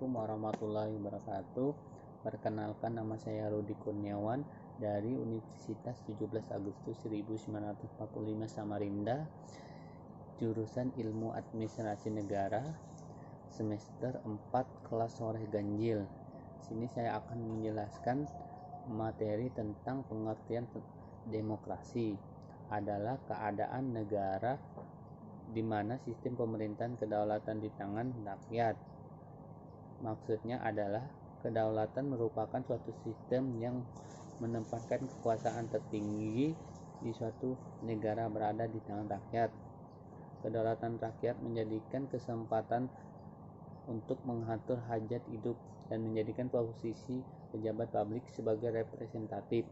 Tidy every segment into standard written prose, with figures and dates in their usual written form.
Assalamualaikum warahmatullahi wabarakatuh. Perkenalkan, nama saya Rudi Kurniawan dari Universitas 17 Agustus 1945 Samarinda, jurusan Ilmu Administrasi Negara, semester 4, kelas sore ganjil. Sini saya akan menjelaskan materi tentang pengertian demokrasi adalah keadaan negara di mana sistem pemerintahan kedaulatan di tangan rakyat. Maksudnya adalah kedaulatan merupakan suatu sistem yang menempatkan kekuasaan tertinggi di suatu negara berada di tangan rakyat. Kedaulatan rakyat menjadikan kesempatan untuk mengatur hajat hidup dan menjadikan posisi pejabat publik sebagai representatif.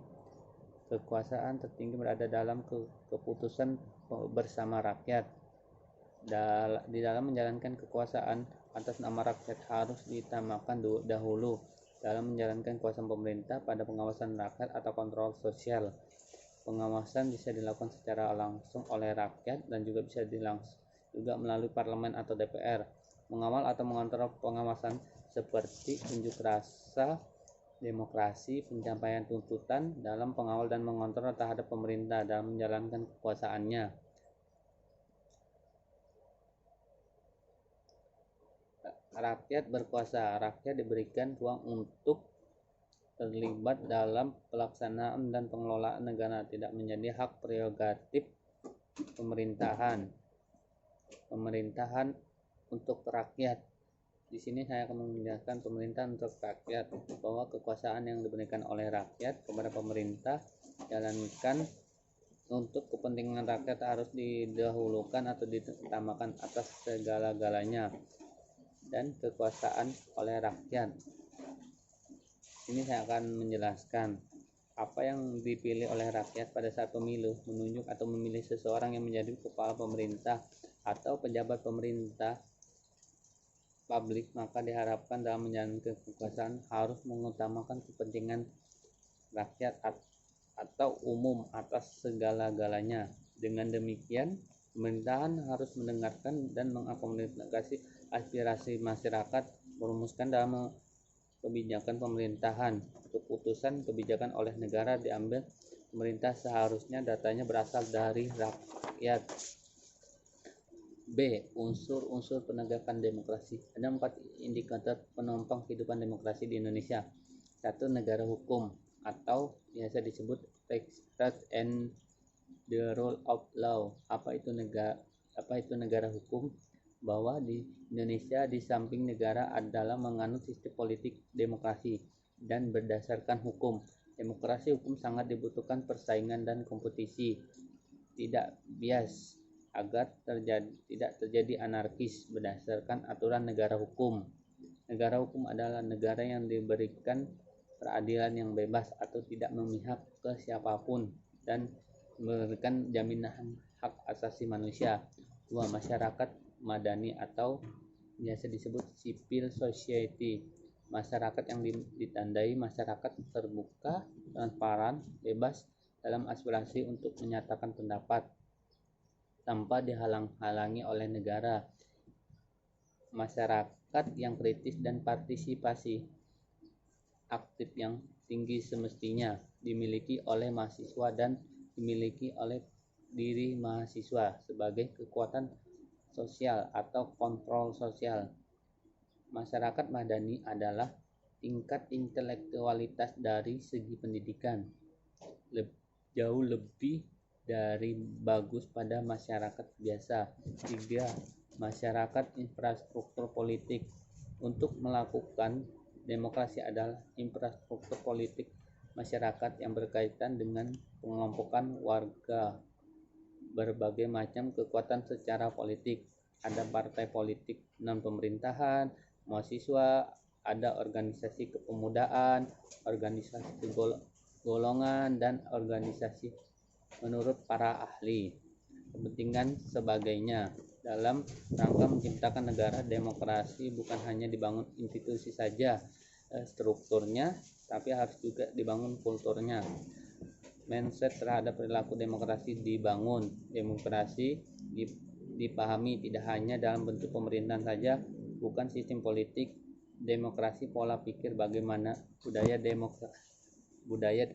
Kekuasaan tertinggi berada dalam keputusan bersama rakyat. Di dalam menjalankan kekuasaan atas nama rakyat harus diutamakan dahulu dalam menjalankan kuasa pemerintah pada pengawasan rakyat atau kontrol sosial. Pengawasan bisa dilakukan secara langsung oleh rakyat dan juga bisa juga melalui parlemen atau DPR. Mengawal atau mengontrol pengawasan seperti unjuk rasa, demokrasi, pencapaian tuntutan dalam pengawal dan mengontrol terhadap pemerintah dalam menjalankan kekuasaannya. Rakyat berkuasa. Rakyat diberikan ruang untuk terlibat dalam pelaksanaan dan pengelolaan negara, tidak menjadi hak prerogatif pemerintahan untuk rakyat. Di sini saya akan menjelaskan pemerintahan untuk rakyat, bahwa kekuasaan yang diberikan oleh rakyat kepada pemerintah jalankan untuk kepentingan rakyat harus didahulukan atau diutamakan atas segala-galanya, dan kekuasaan oleh rakyat. Ini saya akan menjelaskan apa yang dipilih oleh rakyat pada saat pemilu, menunjuk atau memilih seseorang yang menjadi kepala pemerintah atau pejabat pemerintah publik, maka diharapkan dalam menjalankan kekuasaan harus mengutamakan kepentingan rakyat atau umum atas segala-galanya. Dengan demikian, pemerintahan harus mendengarkan dan mengakomodasi aspirasi masyarakat, merumuskan dalam kebijakan pemerintahan. Keputusan kebijakan oleh negara diambil pemerintah seharusnya datanya berasal dari rakyat. B. Unsur-unsur penegakan demokrasi. Ada 4 indikator penopang kehidupan demokrasi di Indonesia. 1. Negara hukum atau biasa disebut respect and the rule of law. Apa itu negara hukum? Bahwa di Indonesia di samping negara adalah menganut sistem politik demokrasi dan berdasarkan hukum. Demokrasi hukum sangat dibutuhkan persaingan dan kompetisi tidak bias agar tidak terjadi anarkis berdasarkan aturan negara hukum. Negara hukum adalah negara yang diberikan peradilan yang bebas atau tidak memihak ke siapapun dan memberikan jaminan hak asasi manusia. 2. Masyarakat madani atau biasa disebut civil society. Masyarakat yang ditandai masyarakat terbuka, transparan, bebas dalam aspirasi untuk menyatakan pendapat tanpa dihalang-halangi oleh negara. Masyarakat yang kritis dan partisipasi aktif yang tinggi semestinya dimiliki oleh mahasiswa dan dimiliki oleh diri mahasiswa sebagai kekuatan sosial atau kontrol sosial. Masyarakat madani adalah tingkat intelektualitas dari segi pendidikan jauh lebih dari bagus pada masyarakat biasa. 3. Masyarakat infrastruktur politik. Untuk melakukan demokrasi adalah infrastruktur politik masyarakat yang berkaitan dengan pengelompokan warga, berbagai macam kekuatan secara politik. Ada partai politik non pemerintahan, mahasiswa, ada organisasi kepemudaan, organisasi golongan, dan organisasi menurut para ahli kepentingan sebagainya. Dalam rangka menciptakan negara demokrasi bukan hanya dibangun institusi saja strukturnya, tapi harus juga dibangun kulturnya. Mindset terhadap perilaku demokrasi dibangun. Demokrasi dipahami tidak hanya dalam bentuk pemerintahan saja, bukan sistem politik demokrasi pola pikir bagaimana budaya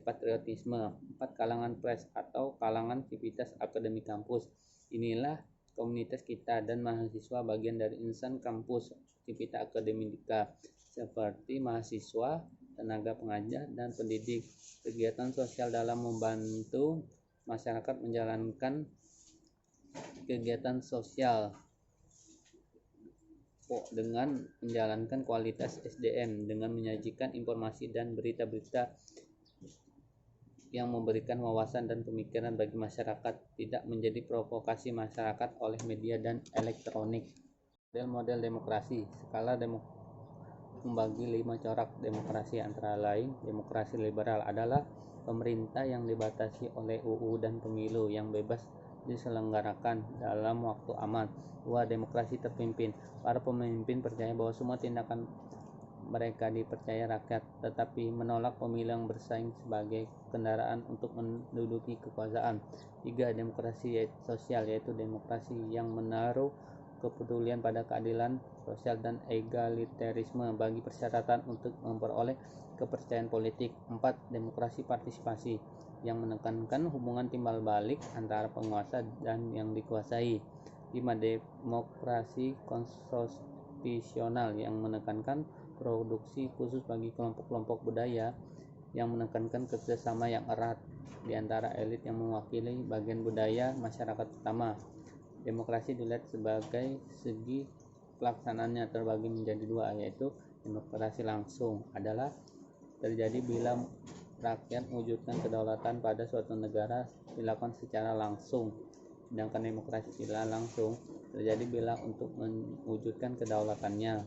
patriotisme. 4. Kalangan pers atau kalangan sivitas akademik kampus. Inilah komunitas kita dan mahasiswa bagian dari insan kampus Civitas Akademika seperti mahasiswa, tenaga pengajar, dan pendidik. Kegiatan sosial dalam membantu masyarakat menjalankan kegiatan sosial dengan menjalankan kualitas SDM dengan menyajikan informasi dan berita-berita yang memberikan wawasan dan pemikiran bagi masyarakat, tidak menjadi provokasi masyarakat oleh media dan elektronik. Model demokrasi skala membagi 5 corak demokrasi, antara lain demokrasi liberal adalah pemerintah yang dibatasi oleh UU dan pemilu yang bebas diselenggarakan dalam waktu aman. 2. Demokrasi terpimpin. Para pemimpin percaya bahwa semua tindakan mereka dipercaya rakyat, tetapi menolak pemilu yang bersaing sebagai kendaraan untuk menduduki kekuasaan. 3. Demokrasi sosial, yaitu demokrasi yang menaruh kepedulian pada keadilan sosial dan egalitarisme bagi persyaratan untuk memperoleh kepercayaan politik. 4. Demokrasi partisipasi, yang menekankan hubungan timbal balik antara penguasa dan yang dikuasai. 5. Demokrasi konstitusional, yang menekankan produksi khusus bagi kelompok-kelompok budaya, yang menekankan kerjasama yang erat di antara elit yang mewakili bagian budaya masyarakat utama. Demokrasi dilihat sebagai segi pelaksanaannya terbagi menjadi 2, yaitu demokrasi langsung adalah terjadi bila rakyat mewujudkan kedaulatan pada suatu negara dilakukan secara langsung, sedangkan demokrasi tidak langsung terjadi bila untuk mewujudkan kedaulatannya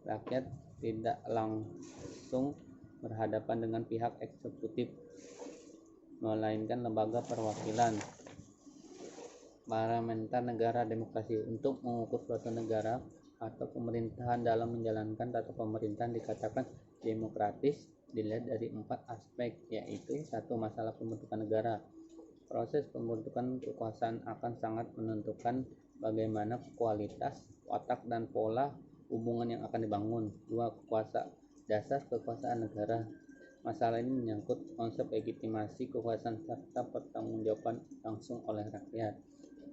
rakyat tidak langsung berhadapan dengan pihak eksekutif, melainkan lembaga perwakilan parlementer negara. Demokrasi untuk mengukur suatu negara atau pemerintahan dalam menjalankan tata pemerintahan dikatakan demokratis dilihat dari 4 aspek, yaitu 1. Masalah pembentukan negara. Proses pembentukan kekuasaan akan sangat menentukan bagaimana kualitas, watak, dan pola hubungan yang akan dibangun. 2. Dasar kekuasaan negara. Masalah ini menyangkut konsep legitimasi kekuasaan serta pertanggungjawaban langsung oleh rakyat.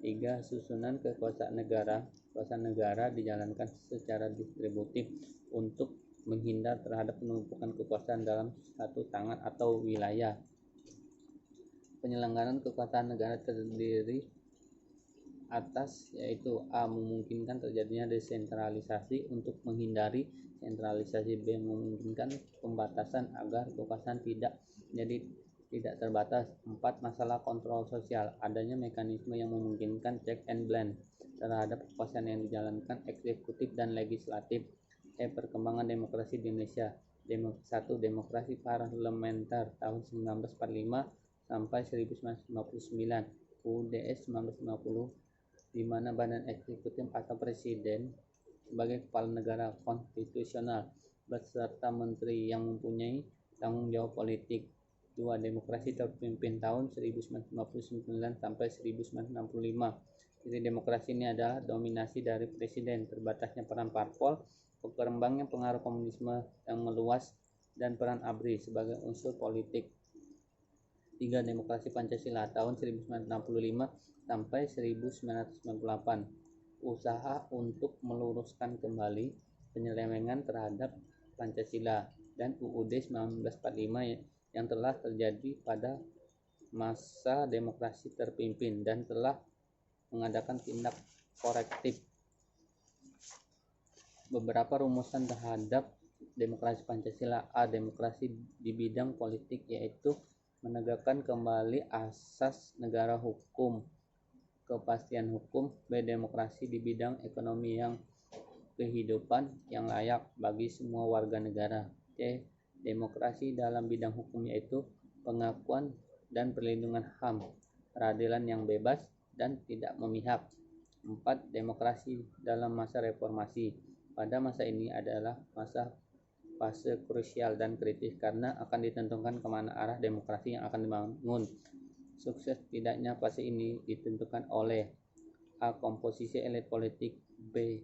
3. Susunan kekuasaan negara. Kekuasaan negara dijalankan secara distributif untuk menghindar terhadap penumpukan kekuasaan dalam satu tangan atau wilayah. Penyelenggaraan kekuasaan negara terdiri atas, yaitu A. Memungkinkan terjadinya desentralisasi untuk menghindari sentralisasi. B. Memungkinkan pembatasan agar kekuasaan tidak terbatas. 4. Masalah kontrol sosial. Adanya mekanisme yang memungkinkan check and balance terhadap kekuasaan yang dijalankan eksekutif dan legislatif. Perkembangan demokrasi di Indonesia. 1. Demokrasi parlementer tahun 1945 sampai 1959 UUDS 1950, di mana badan eksekutif atau presiden sebagai kepala negara konstitusional beserta menteri yang mempunyai tanggung jawab politik. 2. Demokrasi terpimpin tahun 1959 sampai 1965. Jadi demokrasi ini adalah dominasi dari presiden, terbatasnya peran parpol, berkembangnya pengaruh komunisme yang meluas, dan peran ABRI sebagai unsur politik. 3. Demokrasi Pancasila tahun 1965 sampai 1998. Usaha untuk meluruskan kembali penyelewengan terhadap Pancasila dan UUD 1945 yang telah terjadi pada masa demokrasi terpimpin dan telah mengadakan tindak korektif. Beberapa rumusan terhadap demokrasi Pancasila. A. Demokrasi di bidang politik, yaitu menegakkan kembali asas negara hukum, kepastian hukum. B. Demokrasi di bidang ekonomi yang kehidupan yang layak bagi semua warga negara. C. Demokrasi dalam bidang hukum, yaitu pengakuan dan perlindungan HAM, peradilan yang bebas dan tidak memihak. 4. Demokrasi dalam masa reformasi. Pada masa ini adalah fase krusial dan kritis karena akan ditentukan kemana arah demokrasi yang akan dibangun. Sukses tidaknya fase ini ditentukan oleh A. Komposisi elit politik. B.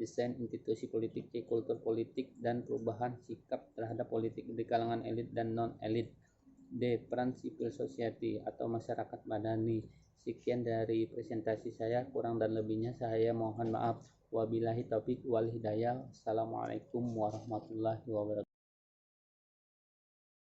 desain institusi politik, C. Kultur politik dan perubahan sikap terhadap politik di kalangan elit dan non-elit, D. Peran civil society atau masyarakat madani. Sekian dari presentasi saya, kurang dan lebihnya saya mohon maaf. Wabillahi taufik wal hidayah. Assalamualaikum warahmatullahi wabarakatuh.